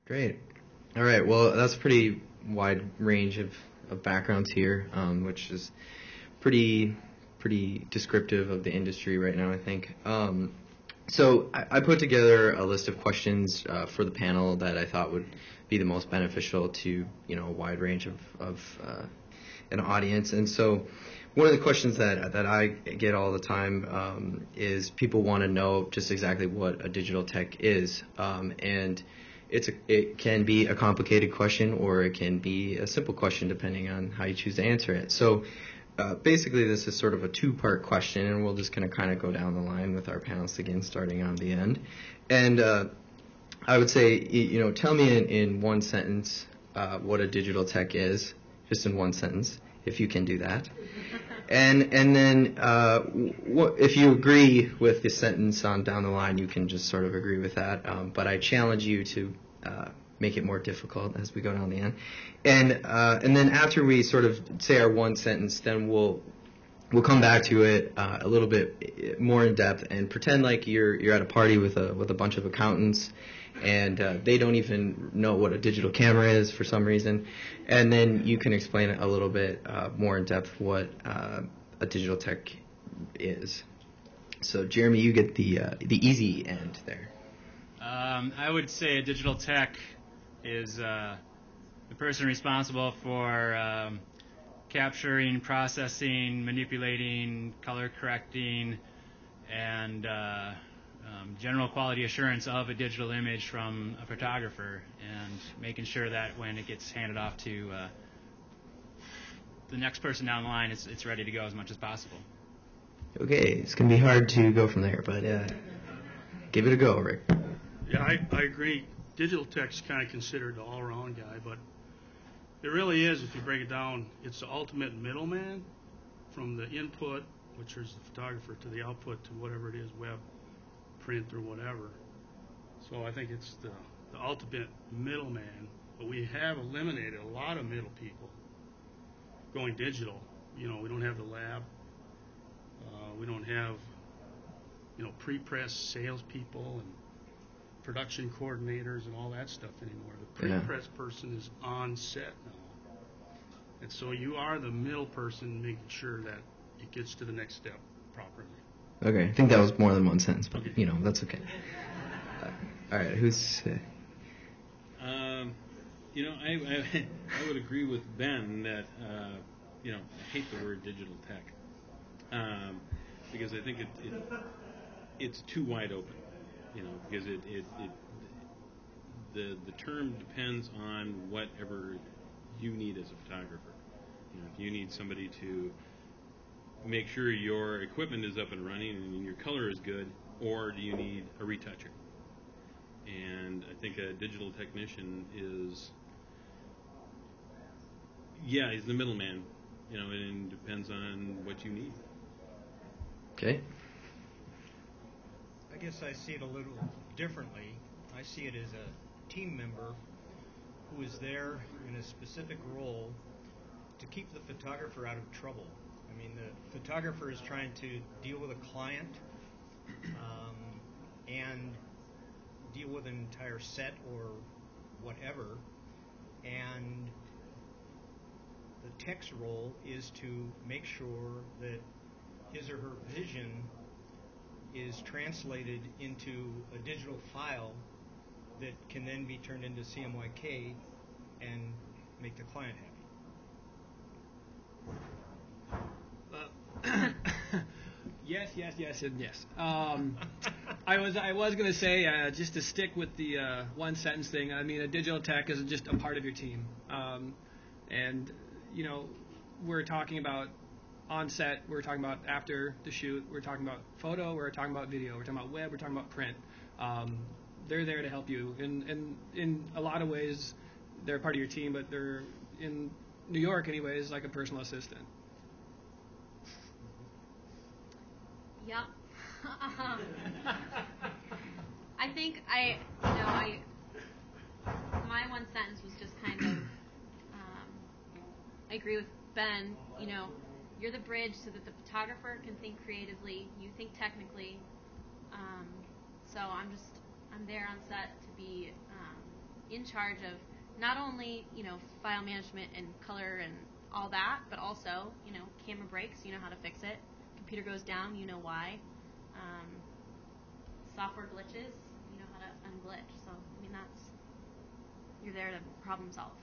Great. All right. Well, that's a pretty wide range of backgrounds here, which is pretty descriptive of the industry right now, I think. So I put together a list of questions for the panel that I thought would be the most beneficial to a wide range of an audience. And so one of the questions that I get all the time is people want to know just exactly what a digital tech is, and it can be a complicated question or it can be a simple question depending on how you choose to answer it. So basically this is sort of a two-part question, and we'll just kind of go down the line with our panelists again, starting on the end. And I would say, tell me in one sentence what a digital tech is, just in one sentence, if you can do that. And then if you agree with the sentence on down the line, you can just sort of agree with that. But I challenge you to make it more difficult as we go down the end. And then after we sort of say our one sentence, then we'll come back to it a little bit more in depth and pretend like you're at a party with a bunch of accountants, and they don't even know what a digital camera is for some reason, and then you can explain a little bit more in depth what a digital tech is. So Jeremy, you get the easy end there. I would say a digital tech is the person responsible for capturing, processing, manipulating, color correcting, and general quality assurance of a digital image from a photographer, and making sure that when it gets handed off to the next person down the line, it's ready to go as much as possible. Okay, it's going to be hard to go from there, but give it a go, Rick. Yeah, I agree. Digital tech's kind of considered the all-around guy, but it really is, if you break it down, it's the ultimate middleman from the input, which is the photographer, to the output, to whatever it is, web, print, or whatever. So I think it's the ultimate middleman, but we have eliminated a lot of middle people going digital. We don't have the lab. We don't have, pre-press salespeople and production coordinators and all that stuff anymore. The pre-press person is on set now. And so you are the middle person making sure that it gets to the next step properly. Okay, I think that was more than one sentence, but, Okay. That's okay. All right, who's... I would agree with Ben that, I hate the word digital tech because I think it's too wide open, because the term depends on whatever you need as a photographer. If you need somebody to make sure your equipment is up and running and your color is good, or do you need a retoucher? And I think a digital technician is he's the middleman, and it depends on what you need. Okay. I guess I see it a little differently. I see it as a team member who is there in a specific role to keep the photographer out of trouble. I mean, the photographer is trying to deal with a client and deal with an entire set or whatever, and the tech's role is to make sure that his or her vision is translated into a digital file that can then be turned into CMYK and make the client happy. Yes, and yes. I was going to say, just to stick with the one sentence thing, I mean, a digital tech is just a part of your team. And, we're talking about on set, we're talking about after the shoot, we're talking about photo, we're talking about video, we're talking about web, we're talking about print. They're there to help you. And in a lot of ways, they're part of your team, but they're, in New York anyways, like a personal assistant. Yep. I think my one sentence was just kind of, I agree with Ben, you're the bridge so that the photographer can think creatively, you think technically, so I'm there on set to be in charge of not only, file management and color and all that, but also, camera breaks, you know how to fix it. Computer goes down, you know why. Software glitches, you know how to unglitch. So, you're there to problem solve.